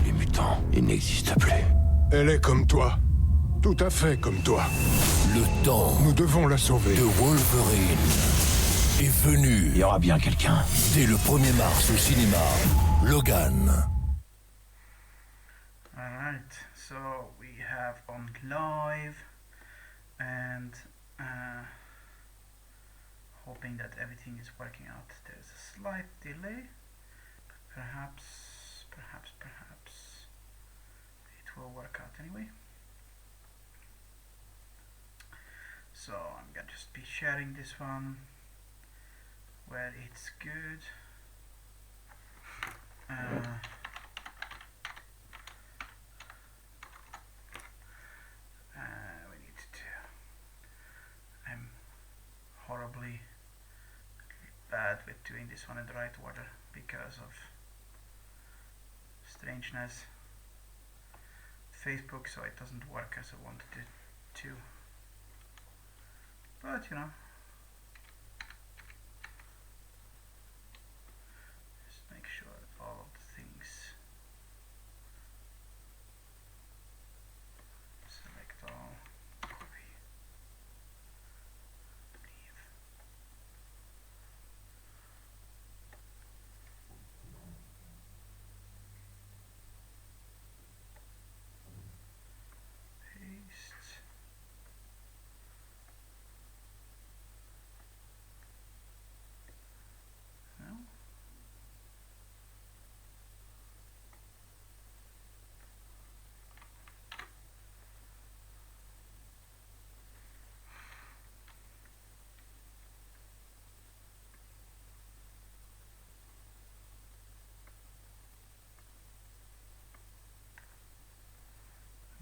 Les mutants, ils n'existent plus. Elle est comme toi. Tout à fait comme toi. Le temps Nous devons la sauver. de Wolverine est venu. Il y aura bien quelqu'un. Dès le 1er mars au cinéma, Logan. Alright, so we have on live and hoping that everything is working out. There's a slight delay, but perhaps it will work out anyway. So I'm gonna just be sharing this one where it's good. We need to. I'm horribly bad with doing this one in the right order because of strangeness. Facebook, so it doesn't work as I wanted it to. But you know, just make sure that all of the things. Select all, copy, leave. Paste. No.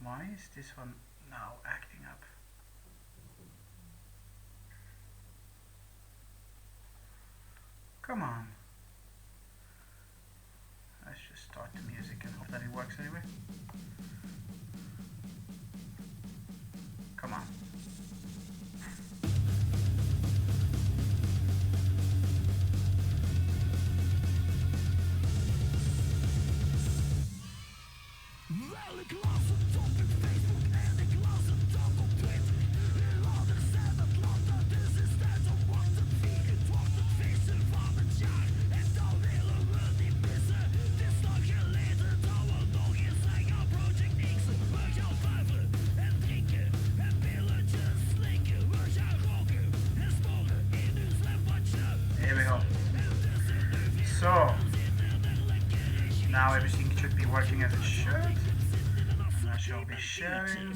Why is this one now acting up? Come on. Let's just start the music and hope that it works anyway. Come on. Here we go. So now everything should be working as it should. And I shall be sharing.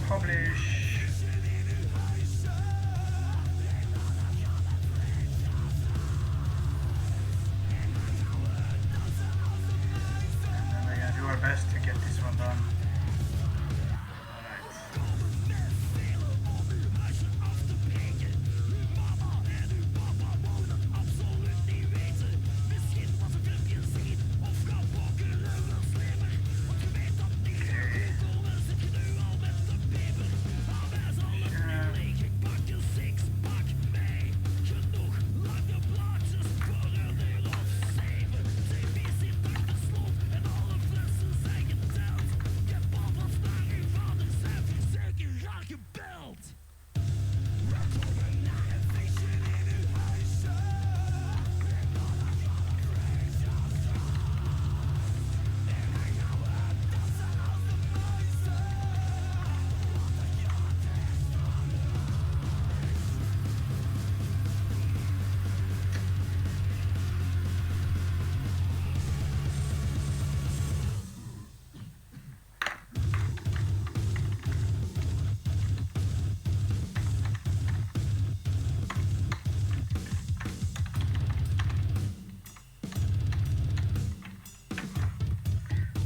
Publish. And then we're gonna do our best to get this one done.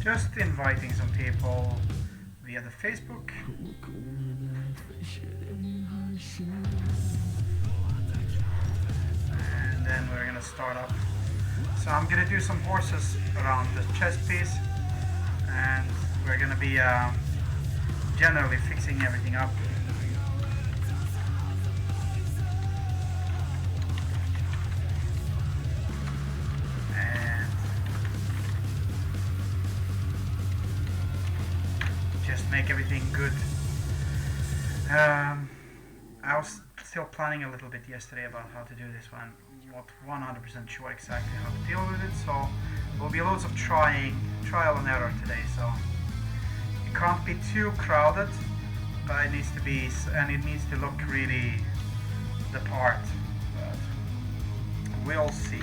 Just inviting some people via the Facebook. And then we're gonna start up. So I'm gonna do some horses around the chess piece, and we're gonna be generally fixing everything up. And just make everything good. I was still planning a little bit yesterday about how to do this one. Not 100% sure exactly how to deal with it, so there will be loads of trial and error today. So it can't be too crowded, but it needs to be, and it needs to look really the part. But we'll see.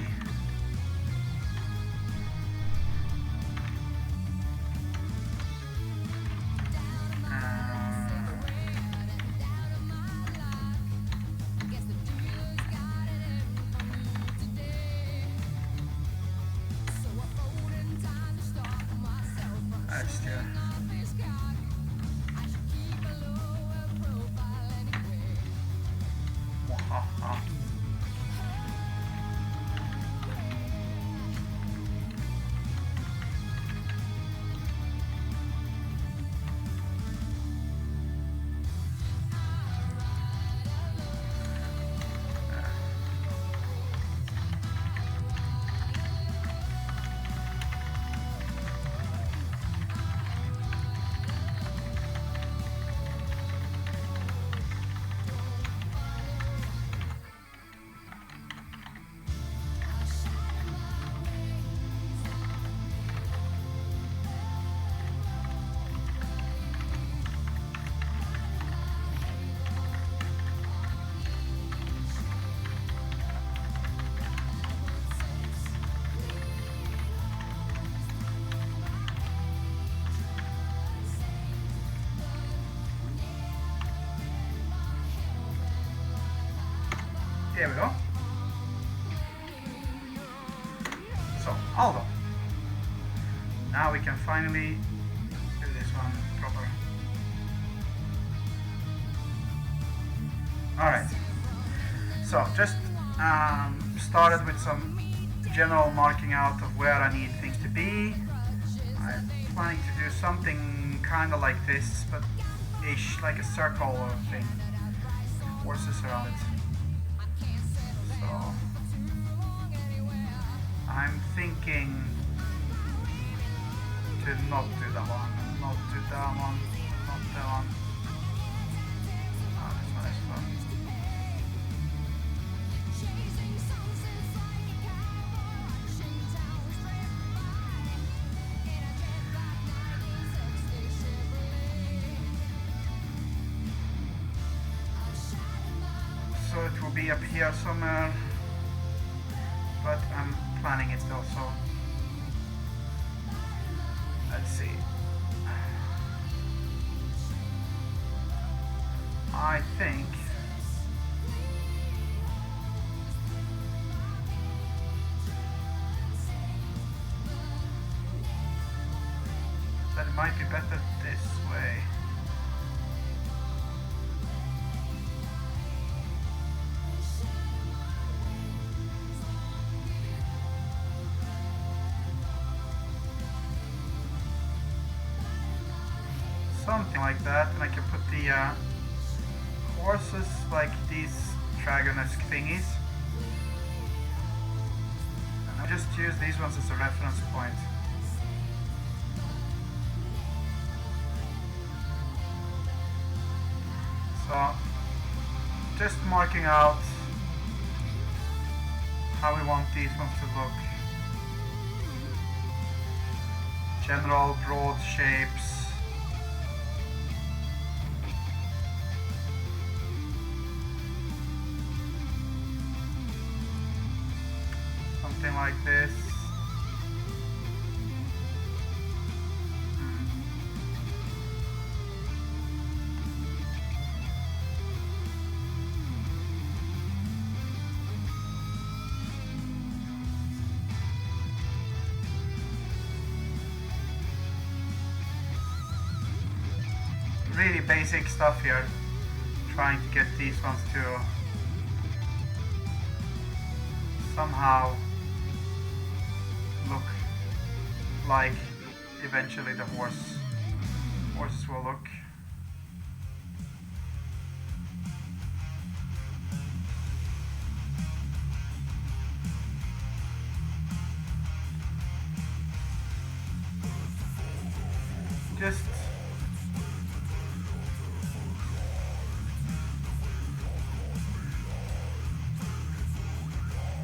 There we go. So, Aldo. Now we can finally do this one proper. Alright. So, just started with some general marking out of where I need things to be. I'm planning to do something kind of like this, but ish, like a circle thing. Horses around it. I'm thinking to not do that one, not do that one, not that one. Oh, this one is fun. So it will be up here somewhere, but I'm planning it still, so let's see. I think that it might be better this way. Something like that, and I can put the horses like these dragon-esque thingies. And I'll just use these ones as a reference point. So, just marking out how we want these ones to look. General broad shapes. Something like this. Really basic stuff here, trying to get these ones to somehow look like eventually the horses will look. just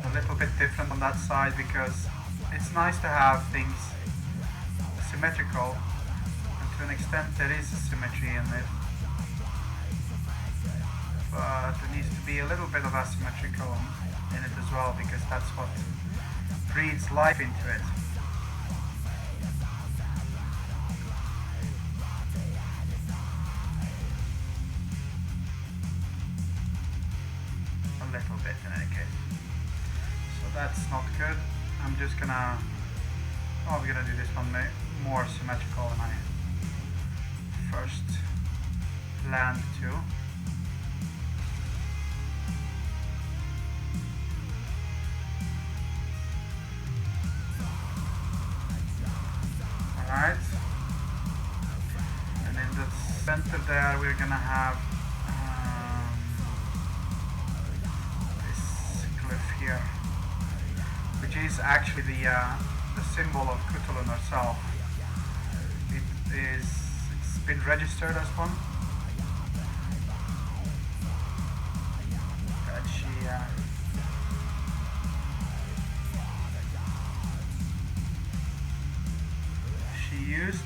a little bit different on that side, because it's nice to have things symmetrical, and to an extent there is a symmetry in it, but there needs to be a little bit of asymmetrical in it as well, because that's what breathes life into it. A little bit in any case. So that's not good. I'm just gonna, oh, we're gonna do this one more symmetrical than I first planned to. Alright, and in the center there we're gonna have this glyph here, which is actually the symbol of Khutulun herself. It's been registered as one. That she used.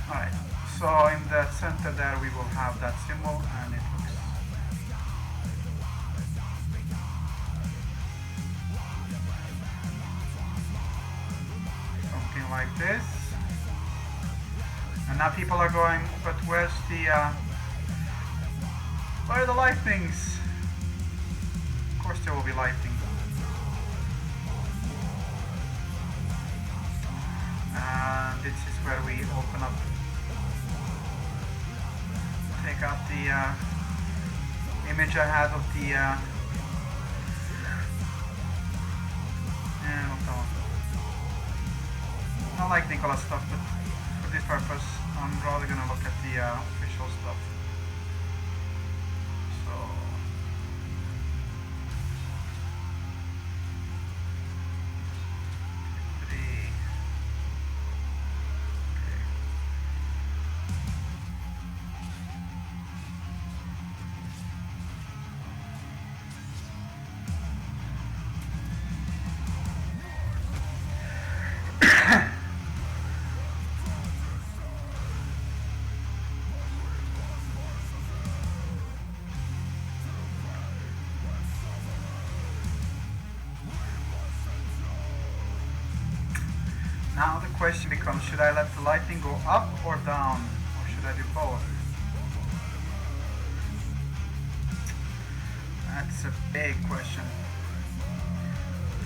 Alright, so in the center there we will have that symbol, and it looks something like this. And now people are going, but where are the lightnings? Of course there will be lightning. And this is where we open up, take out the image I had of the not that one. Not like Nicholas stuff, but for this purpose I'm rather gonna look at the official stuff. So now the question becomes, should I let the lightning go up or down, or should I do both? That's a big question.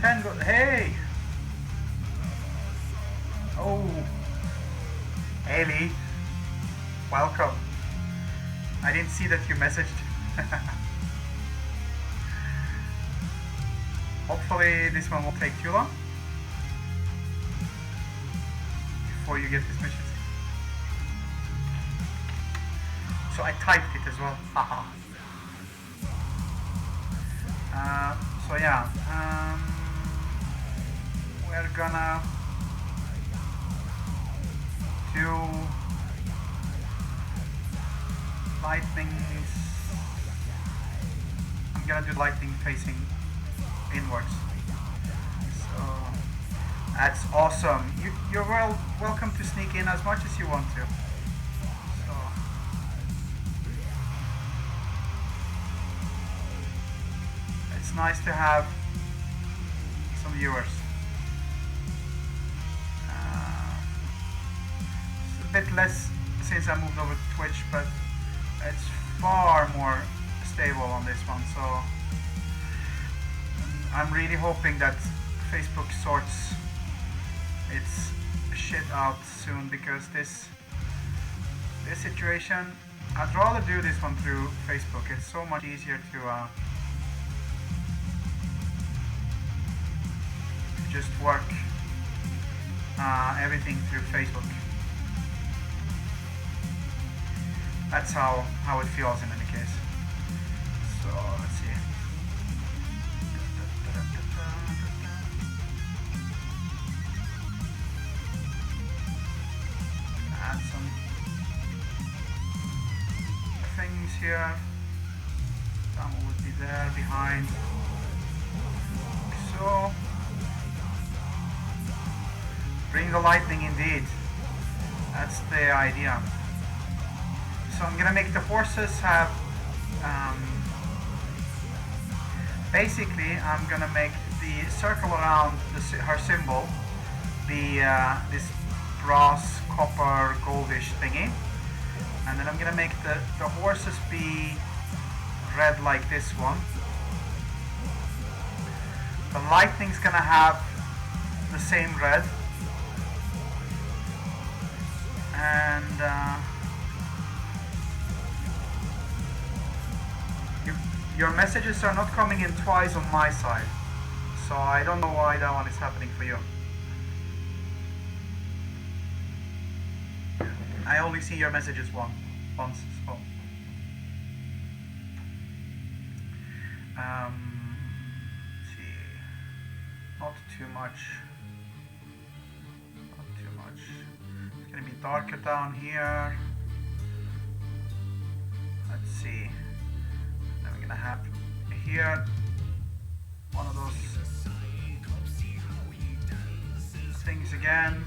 10 go, hey! Oh! Haley! Welcome! I didn't see that you messaged. Hopefully this one won't take too long before you get this mission. So I typed it as well. Haha. So yeah, we're gonna do lightnings. I'm gonna do lightning facing inwards. So that's awesome. You're welcome to sneak in as much as you want to. So it's nice to have some viewers. It's a bit less since I moved over to Twitch, but it's far more stable on this one. So I'm really hoping that Facebook sorts its shit out soon, because this situation I'd rather do this one through Facebook. It's so much easier to just work everything through Facebook. That's how it feels in any case. So let's see. Add some things here. Someone would be there behind. So bring the lightning indeed. That's the idea. So I'm gonna make the horses have basically I'm gonna make the circle around her symbol be this brass, copper, goldish thingy, and then I'm gonna make the horses be red like this one. The lightning's gonna have the same red, and your messages are not coming in twice on my side, so I don't know why that one is happening for you. I only see your messages once, so. Let's see. Not too much. Not too much. It's gonna be darker down here. Let's see. Then we're gonna have here one of those things again.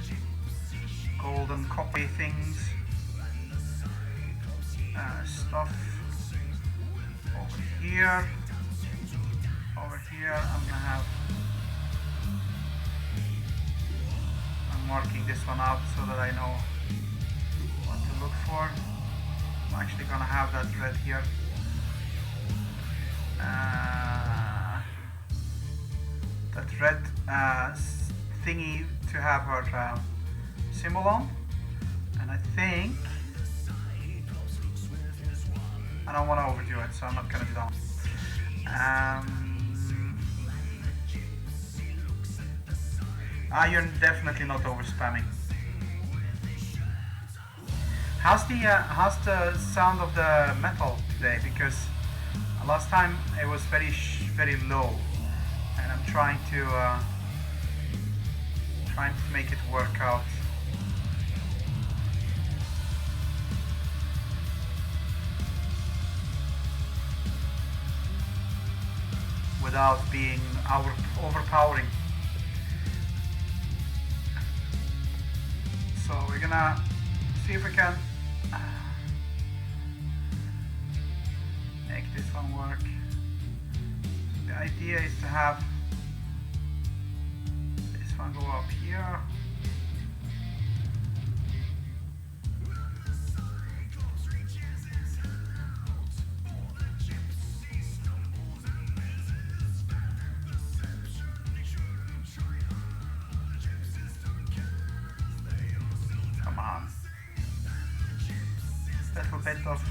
Golden copy things. Stuff over here. Over here I'm gonna have, I'm marking this one out so that I know what to look for. I'm actually gonna have that red here. That red thingy to have her symbol on, and I think I don't want to overdo it, so I'm not gonna do that. You're definitely not over spamming. How's the sound of the metal today? Because last time it was very low, and I'm trying to make it work out. Without being overpowering. So we're gonna see if we can make this one work. The idea is to have this one go up here. Bit of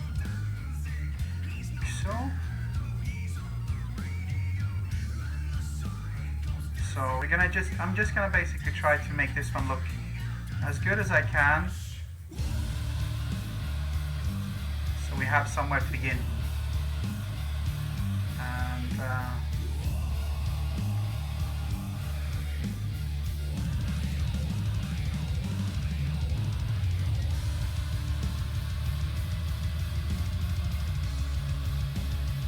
so we're gonna I'm just gonna basically try to make this one look as good as I can, so we have somewhere to begin. And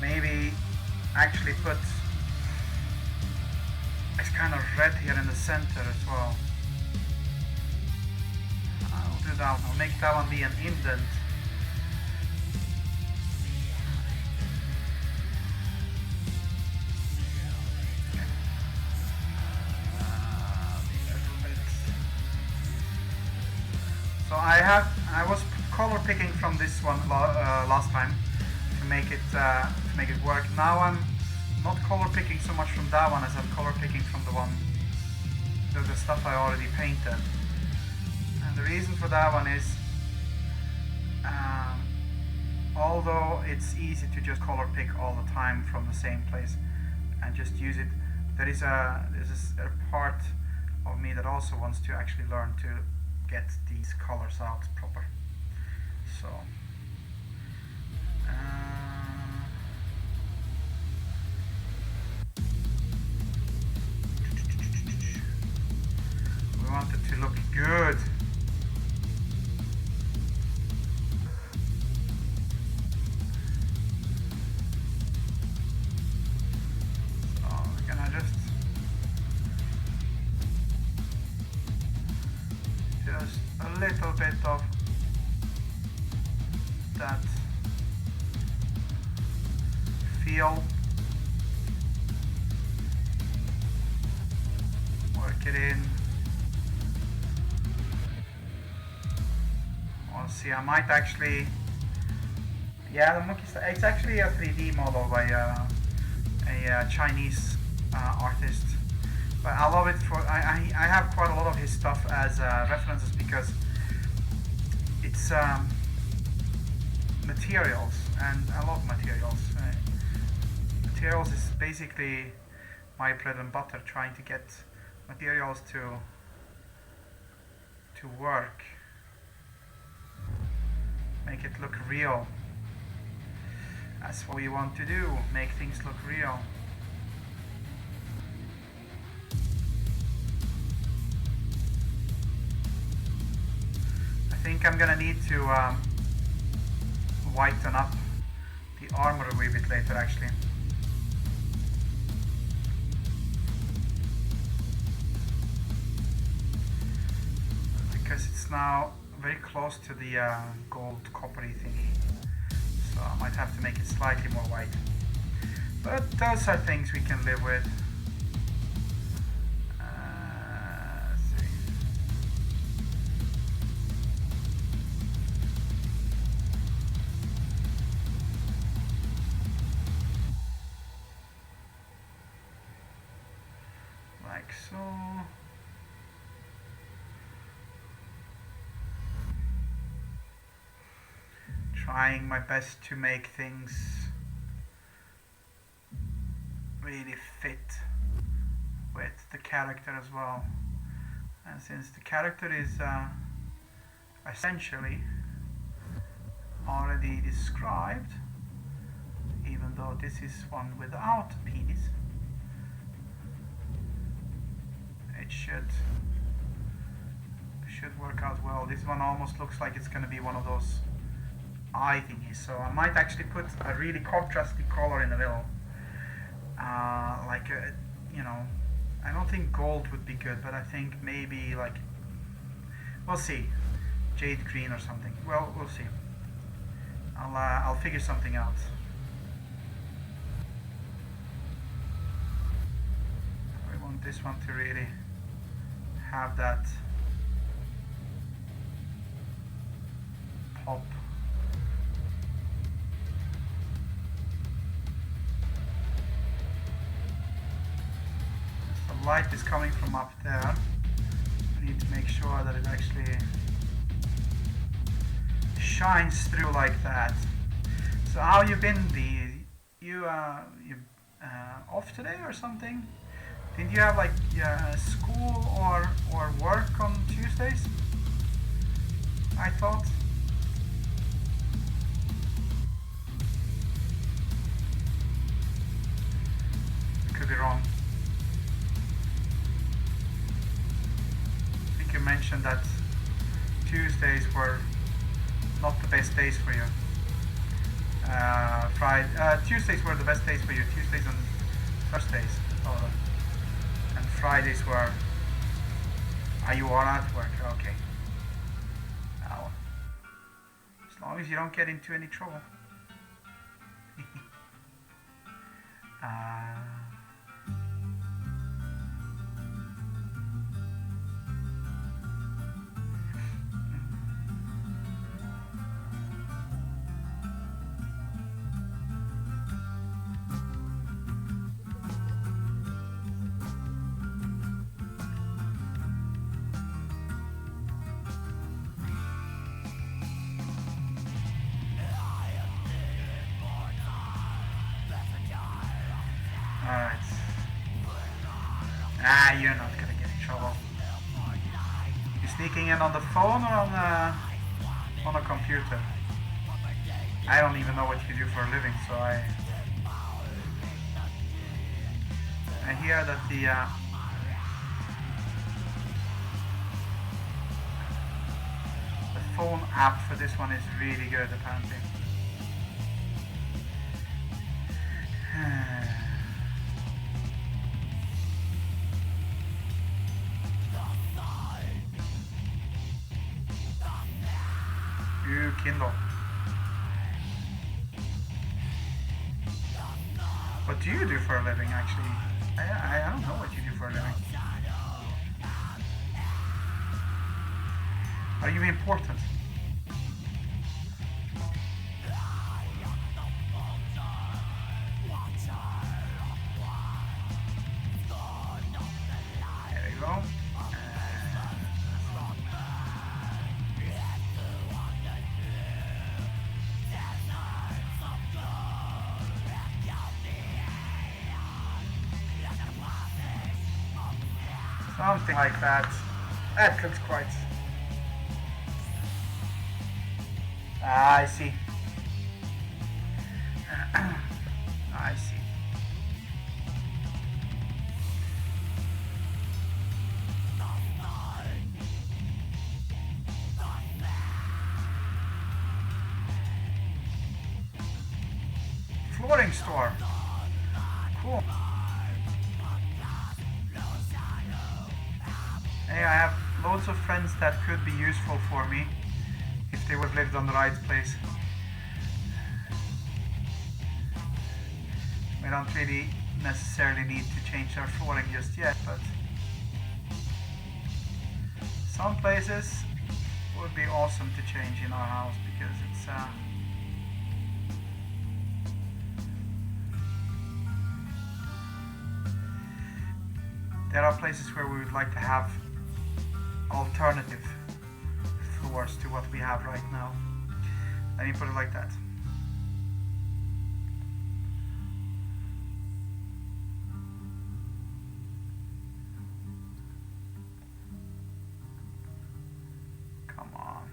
maybe actually put this kind of red here in the center as well. I'll do that one. I'll make that one be an indent. So I was color picking from this one last time to make it work. Now I'm not color picking so much from that one as I'm color picking from the stuff I already painted. And the reason for that one is although it's easy to just color pick all the time from the same place and just use it, there's a part of me that also wants to actually learn to get these colors out proper. So we want it to look good. Little bit of that feel, work it in. We'll see, I might actually, yeah, the monkey style, it's actually a 3D model by a Chinese artist. But I love it for, I have quite a lot of his stuff as references because it's materials, and I love materials. Materials is basically my bread and butter, trying to get materials to work, make it look real. That's what we want to do, make things look real. I think I'm gonna need to whiten up the armor a wee bit later actually. Because it's now very close to the gold coppery thingy. So I might have to make it slightly more white. But those are things we can live with. Like so. Trying my best to make things really fit with the character as well. And since the character is essentially already described, even though this is one without penis, it should work out well. This one almost looks like it's going to be one of those eye thingies, so I might actually put a really contrasty color in the middle, like a, you know, I don't think gold would be good, but I think maybe like, we'll see, jade green or something. Well, we'll see. I'll figure something out. I want this one to really have that pop. The light is coming from up there. I need to make sure that it actually shines through like that. So how you been, you off today or something? Didn't you have like school or work on Tuesdays? I thought. Could be wrong. I think you mentioned that Tuesdays were not the best days for you. Tuesdays were the best days for you. Tuesdays and Thursdays. And Fridays were. You are at work. Okay. Now, as long as you don't get into any trouble. Alright. You're not gonna get in trouble. You sneaking in on the phone or on a computer? I don't even know what you do for a living, so I hear that the phone app for this one is really good apparently. You Kindle. What do you do for a living actually? I don't know what you do for a living. Are you important? There we go. Something like that. That looks quite... I see. I see. Flooring store. Cool. Hey, I have loads of friends that could be useful for me if they would have lived on the right place. We don't really necessarily need to change our flooring just yet, but some places would be awesome to change in our house because it's there are places where we would like to have alternative floors to what we have right now. Let me put it like that. Come on.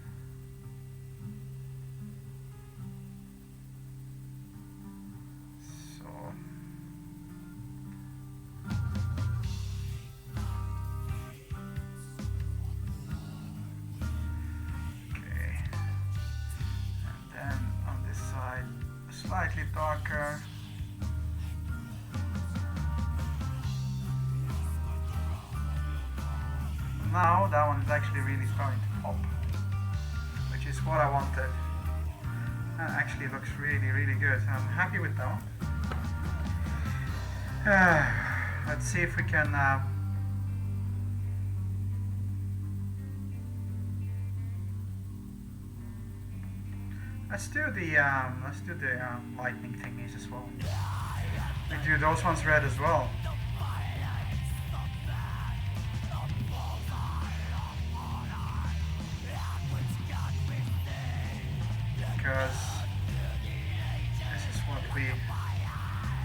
So slightly darker. Now that one is actually really starting to pop, which is what I wanted. That actually looks really, really good. I'm happy with that one. Let's see if we can let's do the lightning thingies as well. We do those ones red as well. Because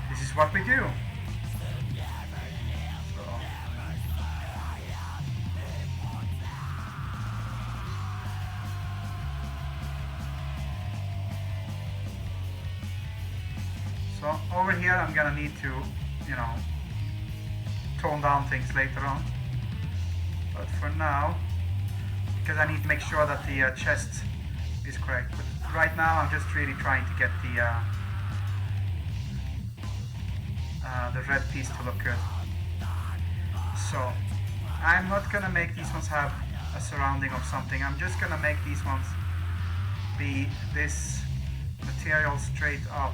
this is what we do. So over here I'm gonna need to, you know, tone down things later on. But for now, because I need to make sure that the chest is correct. But right now I'm just really trying to get the red piece to look good. So I'm not gonna make these ones have a surrounding of something. I'm just gonna make these ones be this material straight up.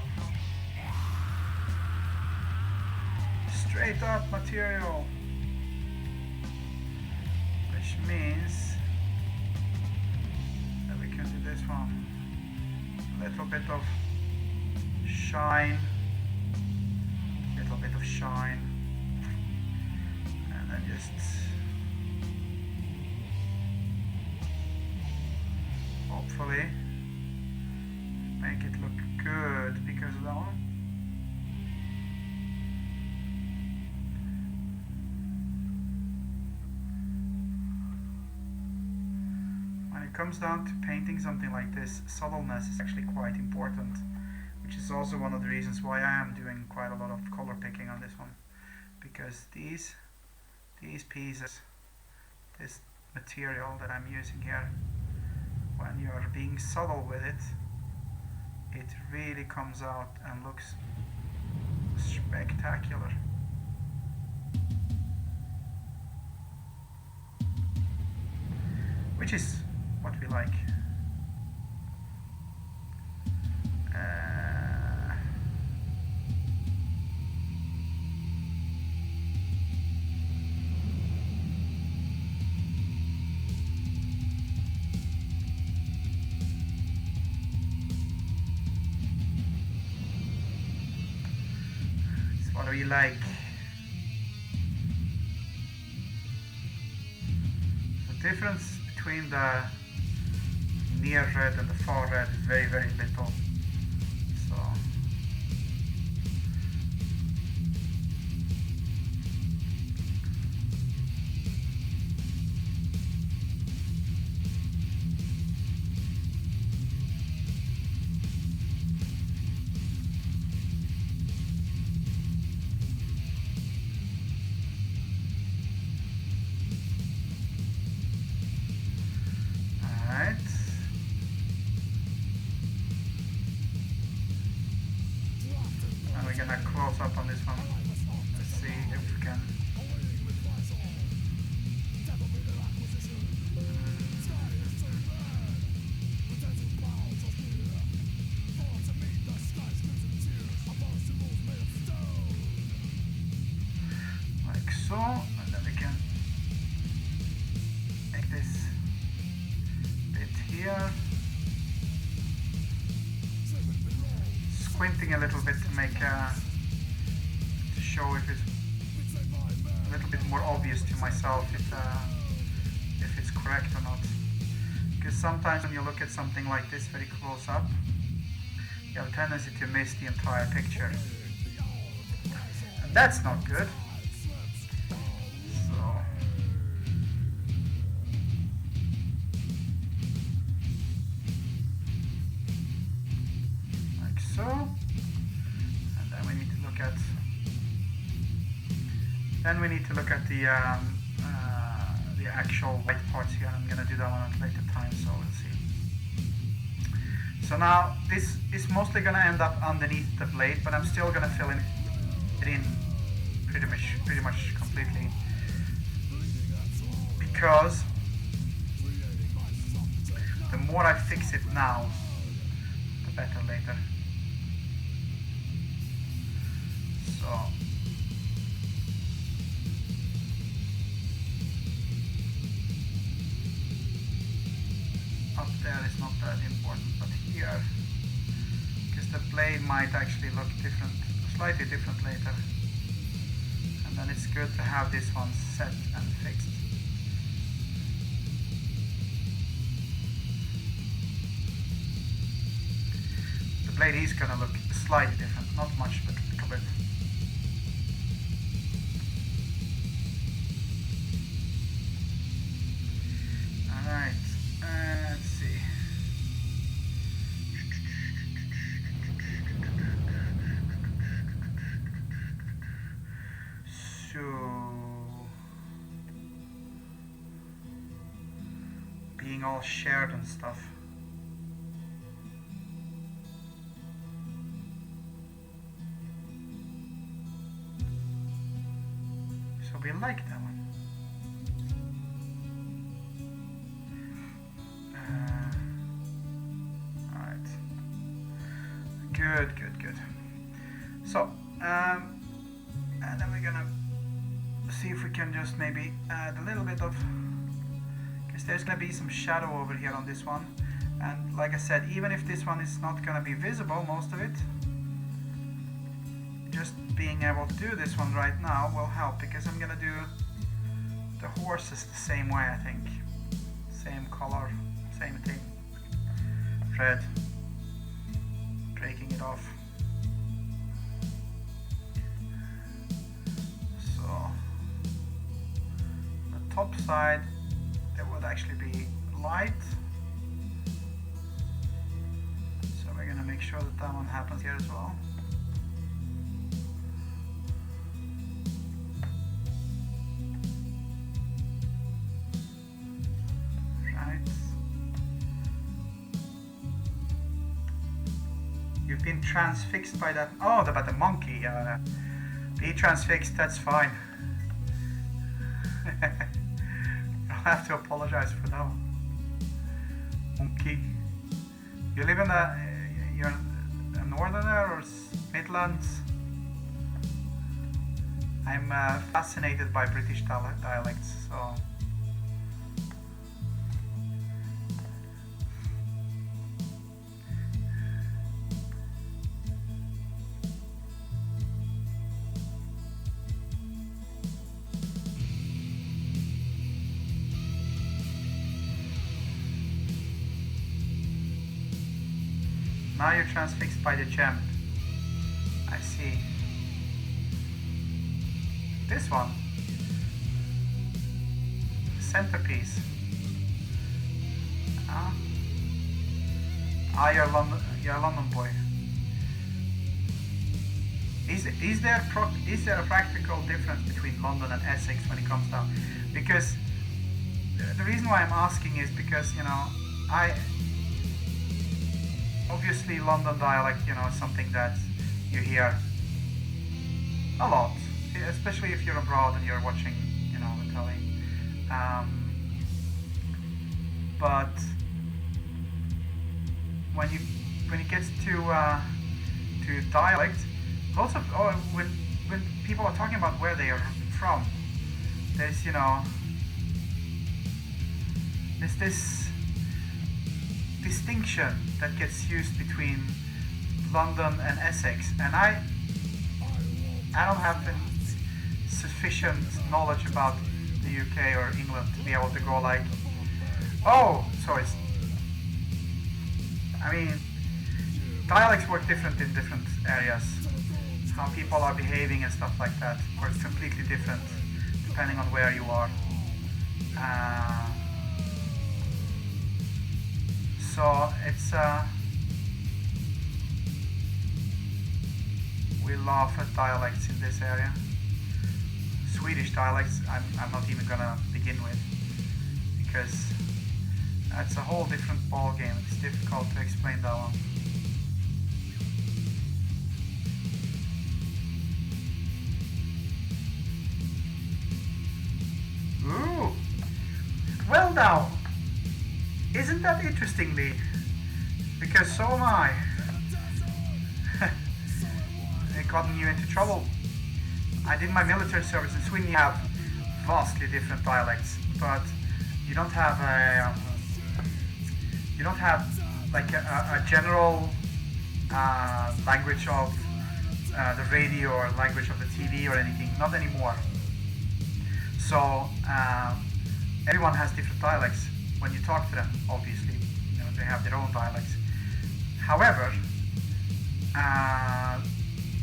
Straight up material, which means that we can do this one, a little bit of shine, and then just hopefully make it look good because of that one. it comes down to painting something like this, subtleness is actually quite important, which is also one of the reasons why I am doing quite a lot of color picking on this one, because these pieces, this material that I'm using here, when you are being subtle with it, it really comes out and looks spectacular. Which is what we like. It's what we like. The difference between the near red and the far red is very, very little. So close up on this one. Let's see if we can. Like so, and then we can make this bit here. Squinting a little bit to make show if it's a little bit more obvious to myself if it's correct or not. Because sometimes when you look at something like this very close up, you have a tendency to miss the entire picture. And that's not good. So like so. And then we need to look at the actual white parts here. I'm gonna do that one at a later time, so we'll see. So now this is mostly gonna end up underneath the blade, but I'm still gonna fill it in pretty much completely, because the more I fix it now, the better later. So up there is not that important, but here, because the blade might actually look different, slightly different later, and then it's good to have this one set and fixed. The blade is gonna look slightly different, not much, but a little bit. Alright. Let's see. So, being all shared and stuff. So we like that one. Good. So, and then we're gonna see if we can just maybe add a little bit of, because there's gonna be some shadow over here on this one, and like I said, even if this one is not gonna be visible, most of it, just being able to do this one right now will help, because I'm gonna do the horses the same way, I think. Same color, same thing. Red. Breaking it off. So the top side, there would actually be light, make sure that that one happens here as well. You've been transfixed by that. Oh, but the monkey. Be transfixed, that's fine. I'll have to apologize for that one. Monkey. You live in you're a northerner or Midlands? I'm fascinated by British dialects, so. Now you're transfixed by the gem. I see. This one. Centerpiece. You're a London boy. Is there a practical difference between London and Essex when it comes down? Because the reason why I'm asking is because, you know, obviously London dialect, you know, is something that you hear a lot, especially if you're abroad and you're watching, you know, the telly. But when it gets to dialect, also when people are talking about where they are from, there's, you know, there's this distinction that gets used between London and Essex, and I don't have sufficient knowledge about the UK or England to be able to go like, oh, so it's, I mean, dialects work different in different areas. How people are behaving and stuff like that works completely different depending on where you are. So it's we laugh at dialects in this area. Swedish dialects I'm not even gonna begin with, because that's a whole different ball game. It's difficult to explain that one. Ooh! Well now! Isn't that interestingly? Because so am I. It gotten you into trouble. I did my military service in Sweden. You have vastly different dialects, but you don't have like a general language of the radio or language of the TV or anything. Not anymore. So everyone has different dialects. When you talk to them, obviously, you know, they have their own dialects. However,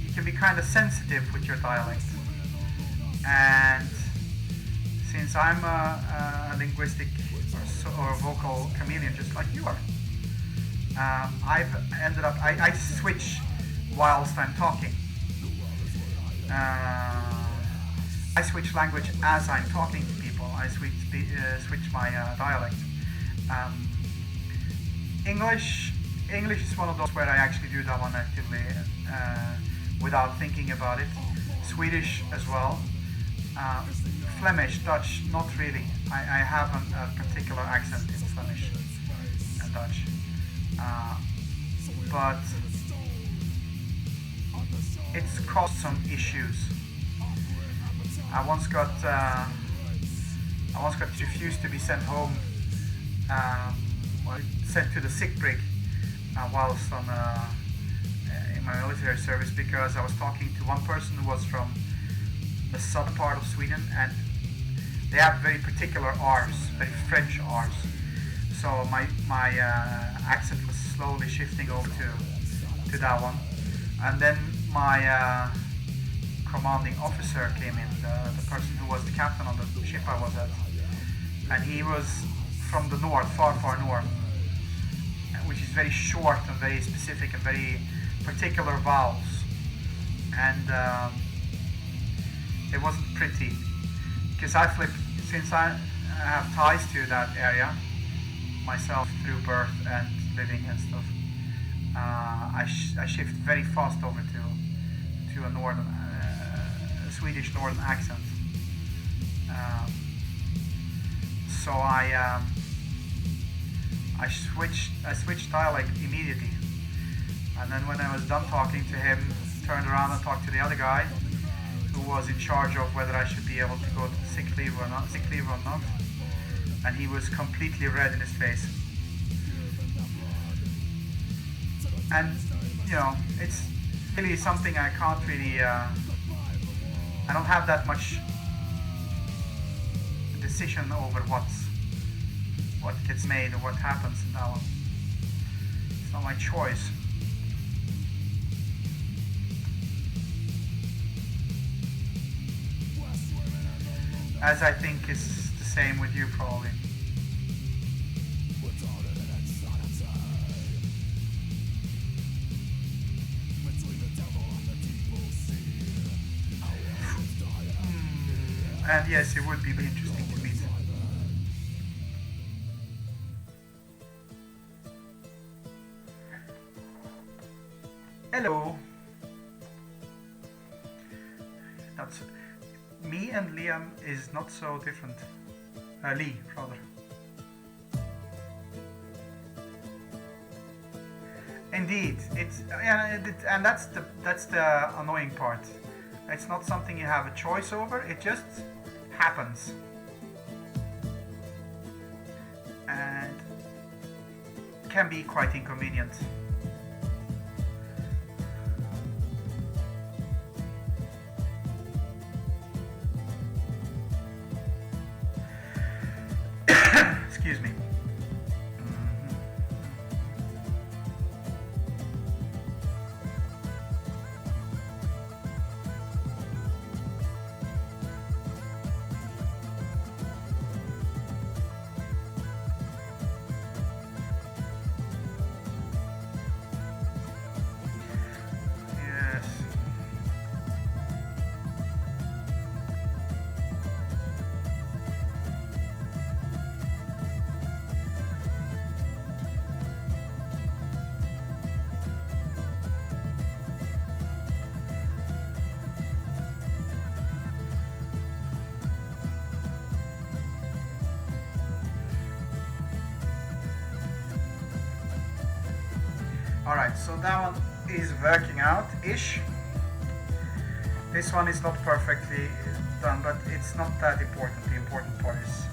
you can be kind of sensitive with your dialect. And since I'm a linguistic or vocal chameleon, just like you are, I've ended up, I switch whilst I'm talking. I switch language as I'm talking to people. I switch my dialect. English is one of those where I actually do that one actively without thinking about it. Swedish as well. Flemish, Dutch, not really. I have a particular accent in Flemish and Dutch. But it's caused some issues. I once got refused to be sent home, sent to the sick brig whilst on in my military service, because I was talking to one person who was from the southern part of Sweden, and they have very particular R's, very French R's. So my accent was slowly shifting over to that one, and then my commanding officer came in, the person who was the captain on the ship I was at, and he was from the north, far north, which is very short and very specific and very particular vowels, and it wasn't pretty because since I have ties to that area myself through birth and living and stuff. I shift very fast over to a northern, a Swedish northern accent. So I switched dialect immediately, and then when I was done talking to him, turned around and talked to the other guy who was in charge of whether I should be able to go to sick leave or not, and he was completely red in his face. And you know, it's really something I can't really. I don't have that much decision over what gets made or what happens in that one. It's not my choice. As I think is the same with you probably. And yes, it would be interesting to meet. Hello. That's me and Liam is not so different. Lee, rather. Indeed, it's and that's the annoying part. It's not something you have a choice over. It just happens, and can be quite inconvenient. Excuse me. Alright, so that one is working out-ish. This one is not perfectly done, but it's not that important. The important part is...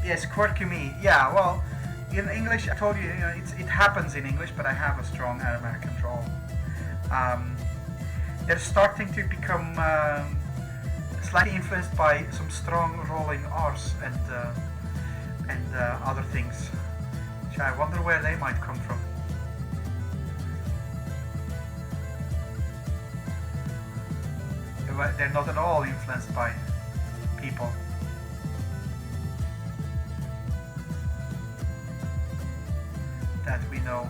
Yes, quirky me. Yeah, well, in English, I told you, it happens in English, but I have a strong American drawl. They're starting to become slightly influenced by some strong rolling R's and other things. So I wonder where they might come from. They're not at all influenced by people. That we know.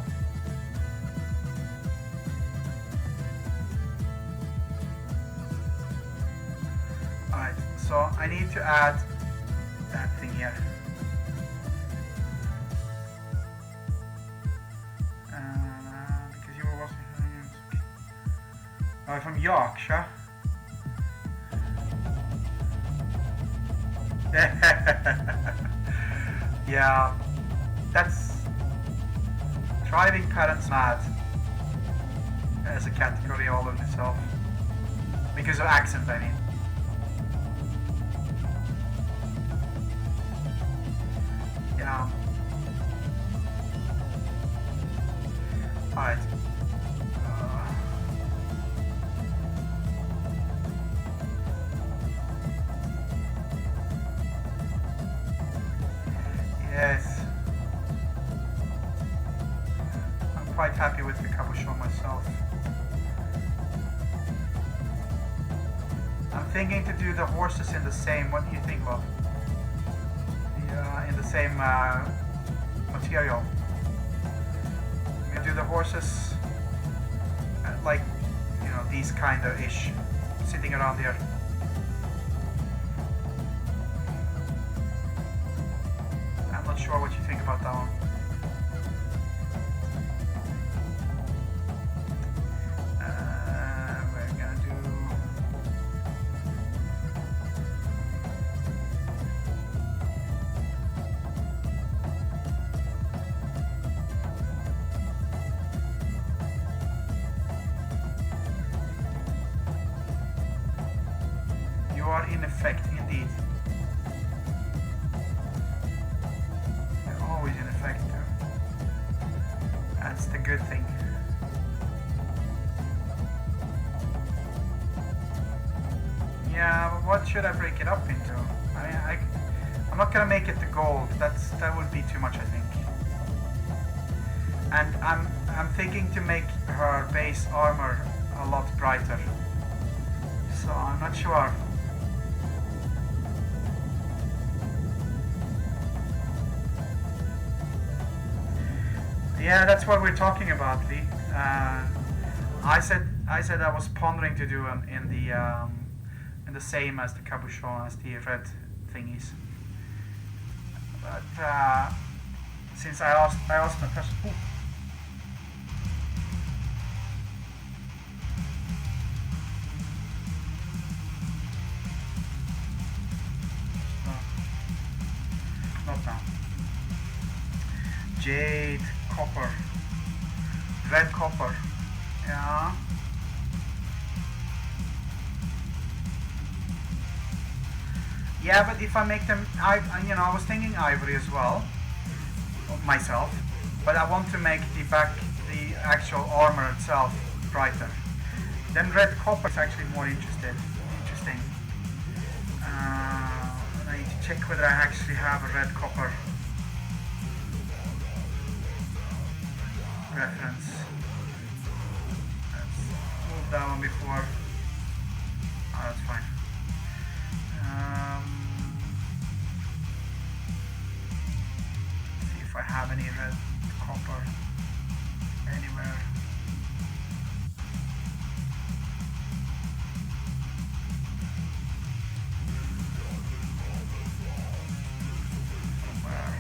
Alright, so I need to add that thing here. Because you were watching. Oh, from Yorkshire. Yeah, that's driving parents mad as a category all in itself. Because of accent, I mean. Yeah. Alright. Yes. I'm quite happy with the cabochon myself. I'm thinking to do the horses in the same. What do you think, love? in the same material. I'm gonna do the horses like, you know, these kind of ish, sitting around here. I'm not sure what you think about that one. We're gonna do. You are in effect, indeed. You're always in effect, though. That's the good thing. Yeah, but what should I break it up into? I'm not gonna make it the gold. That would be too much, I think. And I'm thinking to make her base armor a lot brighter. So I'm not sure. Yeah, that's what we're talking about, Lee. I said I was pondering to do in the same as the cabochon, as the red thingies. But since I asked Natasha. Ooh. Not now. Jade, copper, red copper. Yeah. Yeah, but if I make them, I was thinking ivory as well, myself, but I want to make the actual armor itself brighter. Then red copper is actually more interesting. I need to check whether I actually have a red copper reference. Let's move that one before. Oh, that's fine. See if I have any red copper anywhere. Somewhere.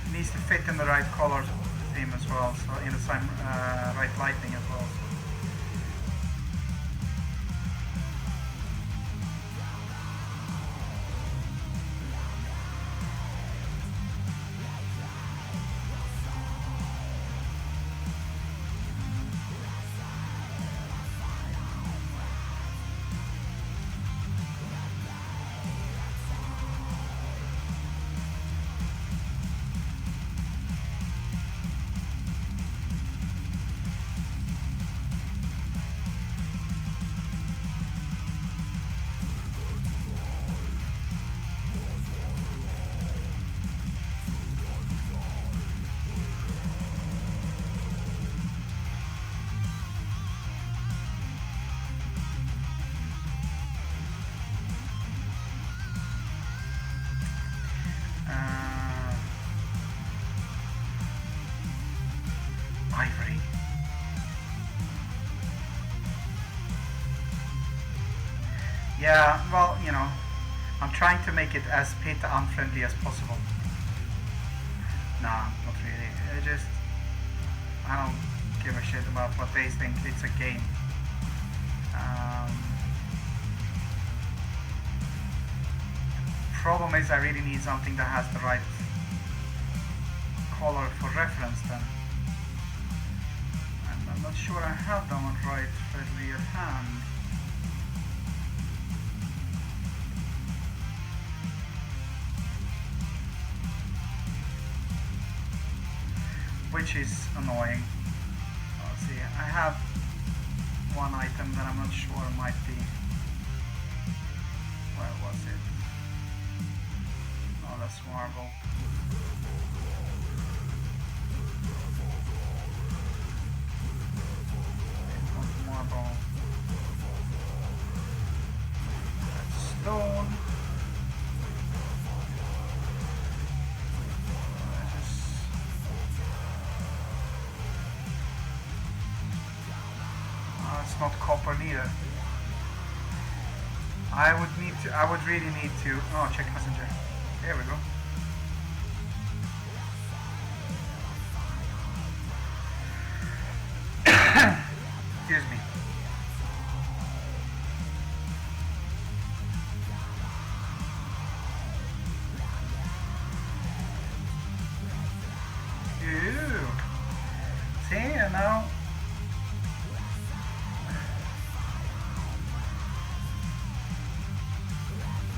It needs to fit in the right color theme as well, so in the same right lighting as well. Ivory. Yeah, well, you know, I'm trying to make it as PETA unfriendly as possible. Nah, not really. I don't give a shit about what they think. It's a game. Problem is, I really need something that has the right color for reference then. And I'm not sure I have that one right readily at hand. Which is annoying. Let's see, I have one item that I'm not sure might be. Where was it? Oh, that's marble. Not marble. That's stone. it's not copper neither. I would really need to, oh, check messenger. There we go. Excuse me. Ew. See, and now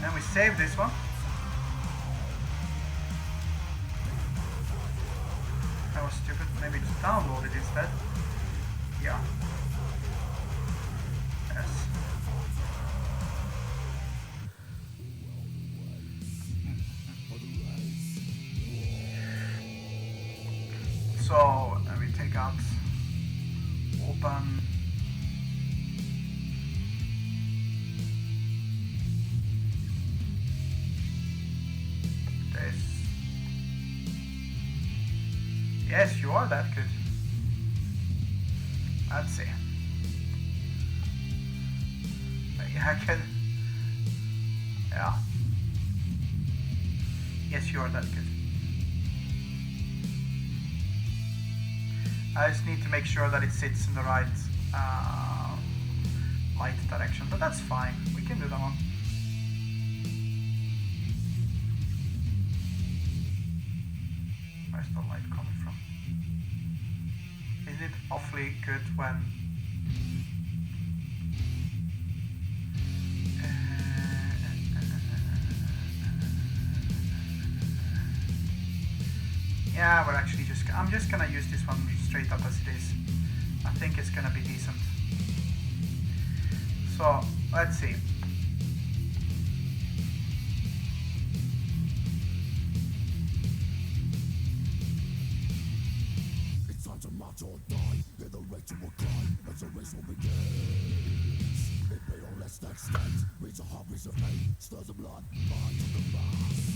then we save this one. That was stupid. Maybe just download it instead. Yeah. Yes. So let me take out open. This. Yes, you are that good. Let's see. Yeah, I can. Yeah. Yes, you are that good. I just need to make sure that it sits in the right light direction, but that's fine. We can do that one. Where's the light coming from? Isn't it awfully good when yeah, we're actually I'm just gonna use this one straight up as it is. I think it's gonna be decent. So let's see. It's time to march or die. Hear the rate will climb as the race will begin. It may or less extent. Reach a heart, reach of pain. Stirs the blood, mind of the mass.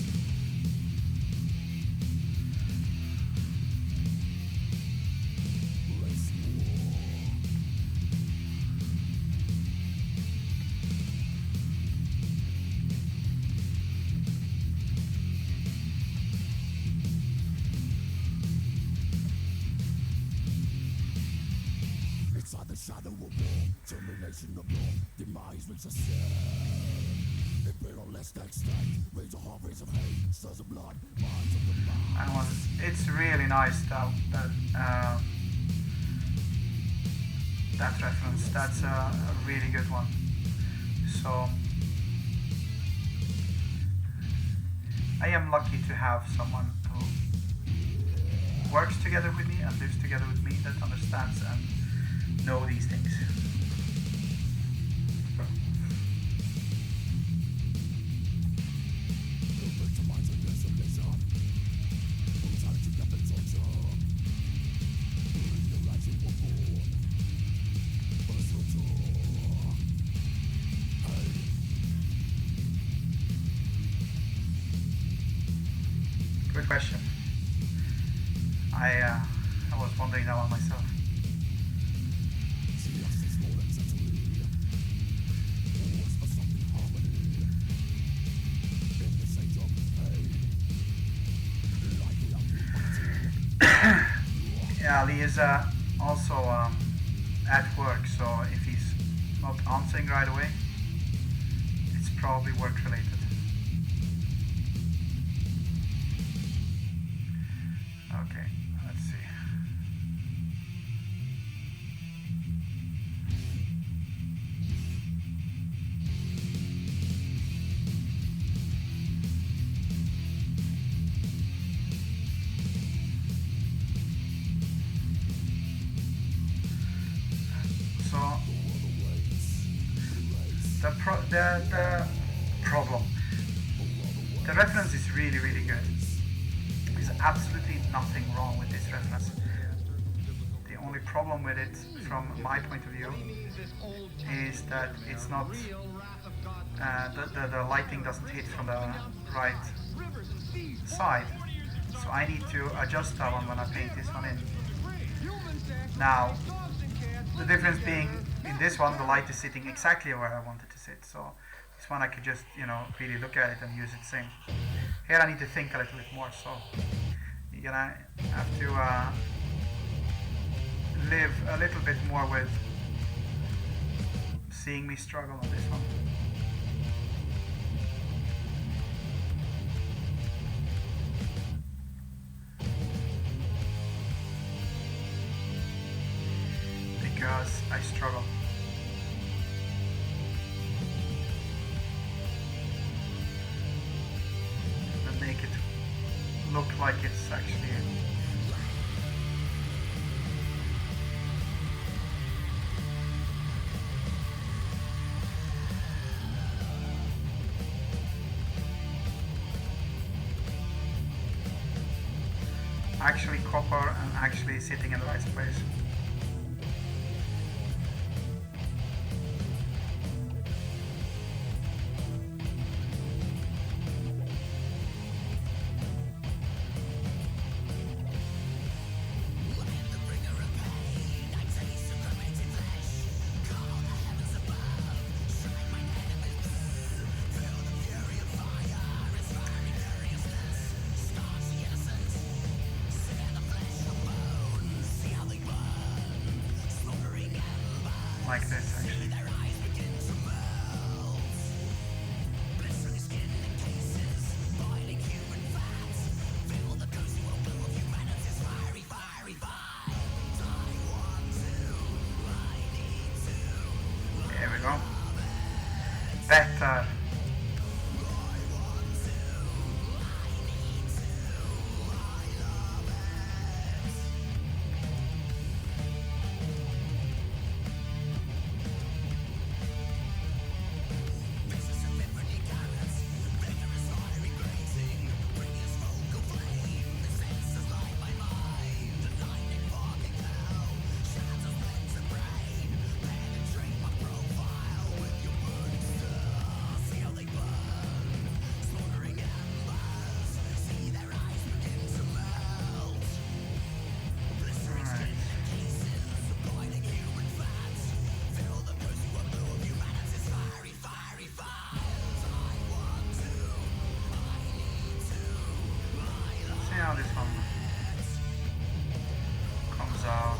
The shadow of war, termination of law, demise makes a sound. If it on less extent, raise a heart, raise of hate, stirs the blood, minds of the mind. And it's really nice that reference. That's a really good one. So I am lucky to have someone who works together with me and lives together with me that understands and know these things. Good question. I was wondering that one myself. Yeah, Lee is also at work, so if he's not answering right away, it's probably work related. Okay, let's see. The problem. The reference is really, really good. There's absolutely nothing wrong with this reference. The only problem with it, from my point of view, is that it's not the lighting doesn't hit from the right side. So I need to adjust that one when I paint this one in. Now, the difference being in this one the light is sitting exactly where I want it to sit, so this one I could just, you know, really look at it and use it same. Here I need to think a little bit more, so you're gonna have to live a little bit more with seeing me struggle on this one. Because I struggle. And make it look like it's actually copper and actually sitting in the right place. Like this, actually. There we go. Better. How this one comes out.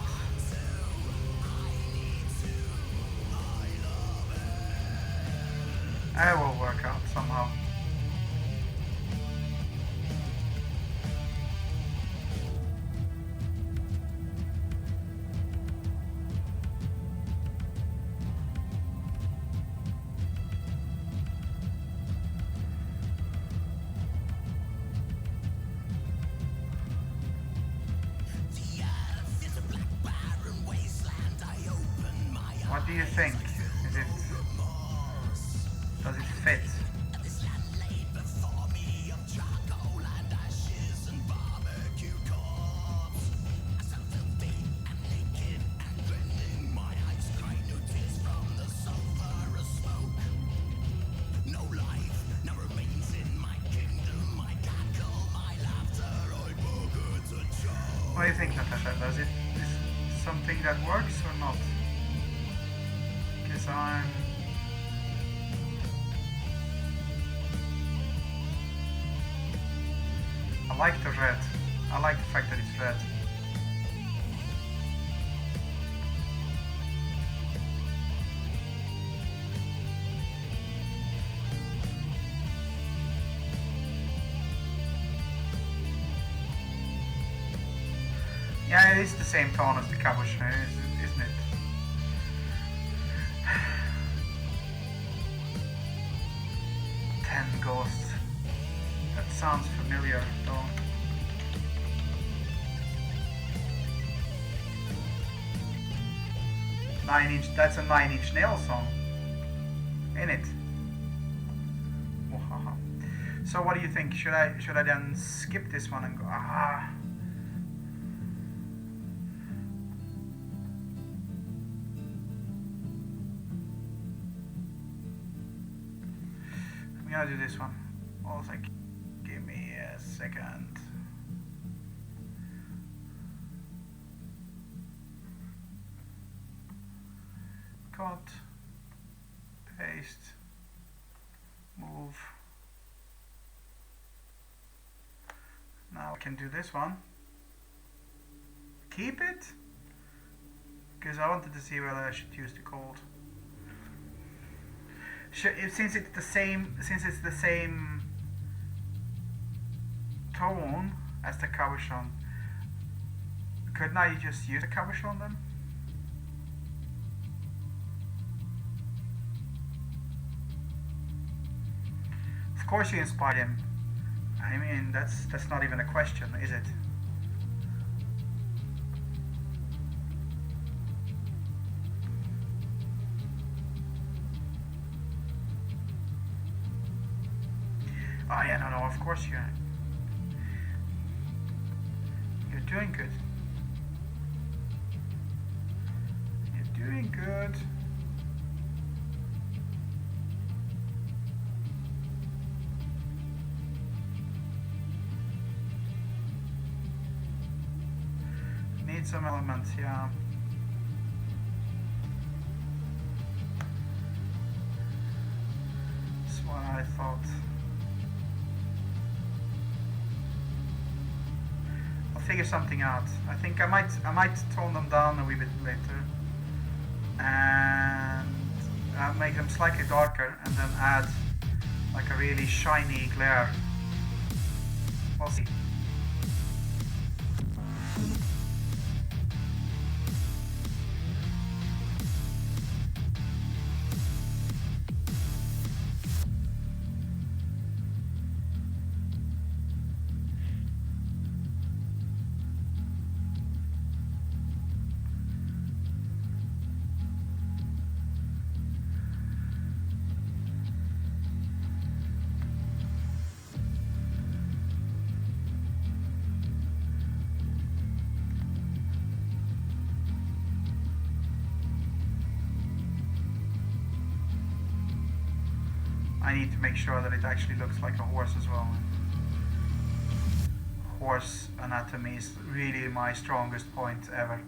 It will work out somehow. What do you think? Is it... does it fit? What do you think, Natasha? Does it... is something that works or not? I like the red. I like the fact that it's red. Yeah, it is the same tone as the cabochon, isn't it? Ghosts. That sounds familiar though. That's a 9 Inch Nail song, ain't it? Oh, so what do you think? Should I then skip this one and go? I'm gonna do this one. Oh, like, give me a second. cut, paste, move. Now I can do this one. Keep it, because I wanted to see whether I should use the gold. Since it's the same tone as the cabochon, couldn't I just use the cabochon then? Of course you inspired him. I mean, that's not even a question, is it? Oh yeah, no, of course you're doing good. You're doing good. Need some elements, yeah. That's what I thought. Figure something out. I think I might tone them down a wee bit later and make them slightly darker and then add like a really shiny glare. We'll see. I need to make sure that it actually looks like a horse as well. Horse anatomy is really my strongest point ever.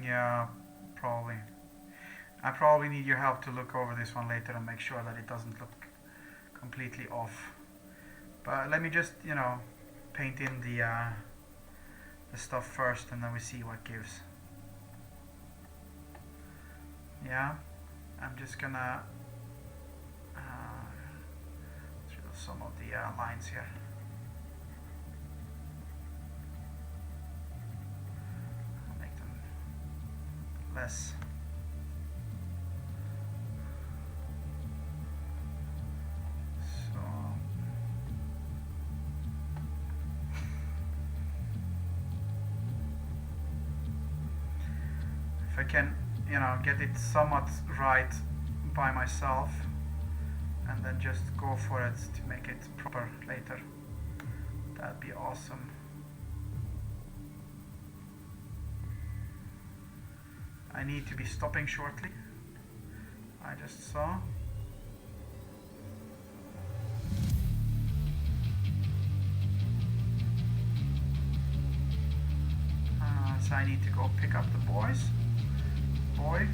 Yeah, probably. I probably need your help to look over this one later and make sure that it doesn't look completely off. But let me just, you know, paint in the stuff first and then we see what gives. Yeah, I'm just gonna through some of the lines here. Less. So if I can, you know, get it somewhat right by myself and then just go for it to make it proper later, that'd be awesome. I need to be stopping shortly. I just saw. So I need to go pick up the boys. Boy.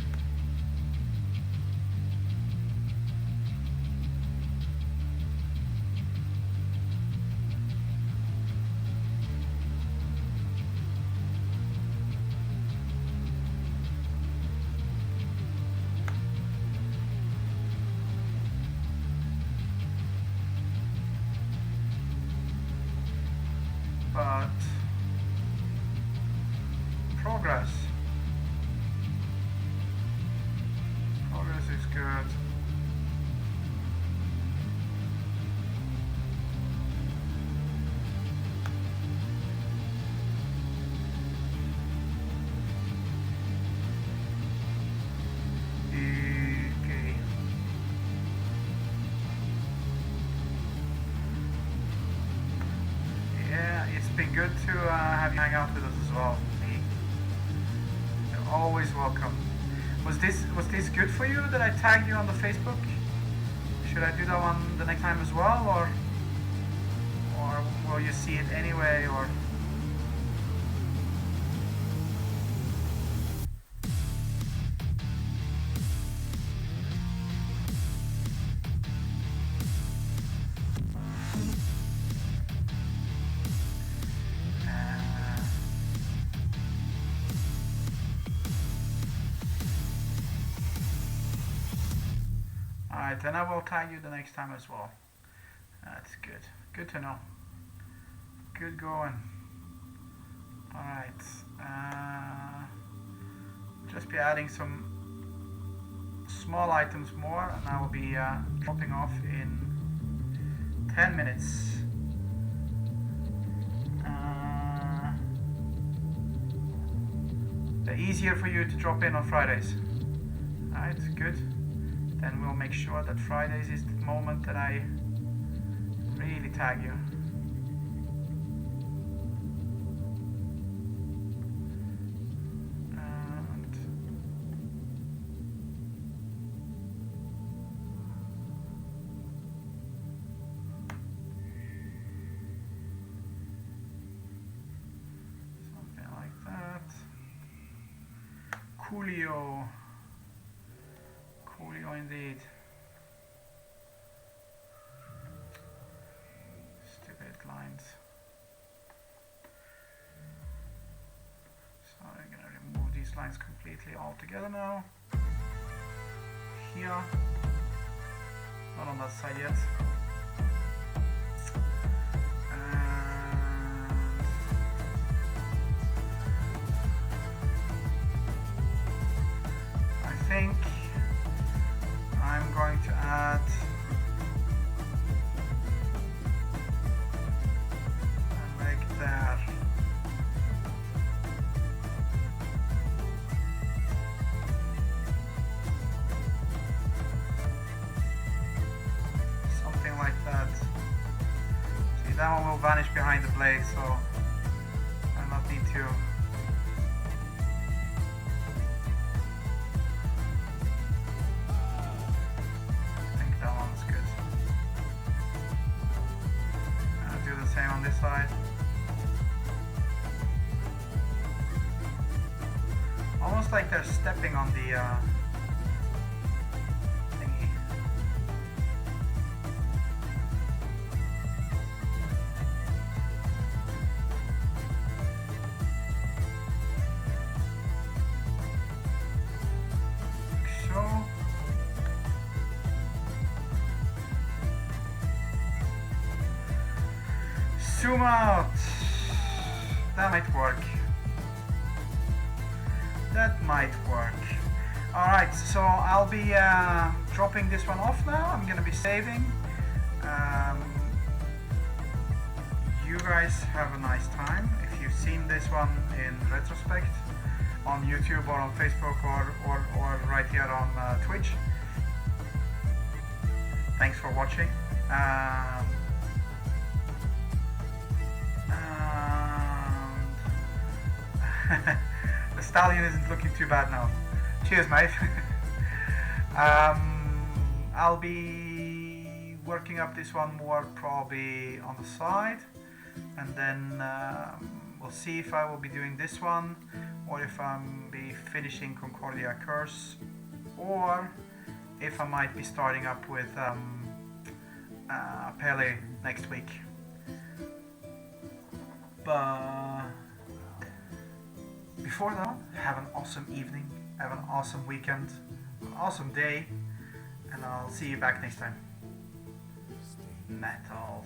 But progress. have you hang out with us as well. You're always welcome. Was this good for you that I tagged you on the Facebook? Should I do that one the next time as well, or will you see it anyway, or? Alright, then I will tag you the next time as well. That's good. Good to know. Good going. Alright. Just be adding some small items more, and I will be dropping off in 10 minutes. Easier for you to drop in on Fridays. Alright, good. Then we'll make sure that Fridays is the moment that I really tag you. And something like that. Coolio. Coolio indeed. Stupid lines. So I'm gonna remove these lines completely altogether now. Here. Not on that side yet. I think I'm going to add and make there. Something like that. See, that one will vanish behind the blade, so I not need to. Same on this side. Almost like they're stepping on the thingy. Like so. Zoom out. That might work. That might work. Alright, so I'll be dropping this one off now. I'm gonna be saving. You guys have a nice time. If you've seen this one in retrospect on YouTube or on Facebook or right here on Twitch, thanks for watching. The stallion isn't looking too bad now. Cheers, mate. I'll be working up this one more probably on the side, and then we'll see if I will be doing this one or if I'll be finishing Concordia Curse, or if I might be starting up with Pele next week. But before that, have an awesome evening, have an awesome weekend, an awesome day, and I'll see you back next time. Metal.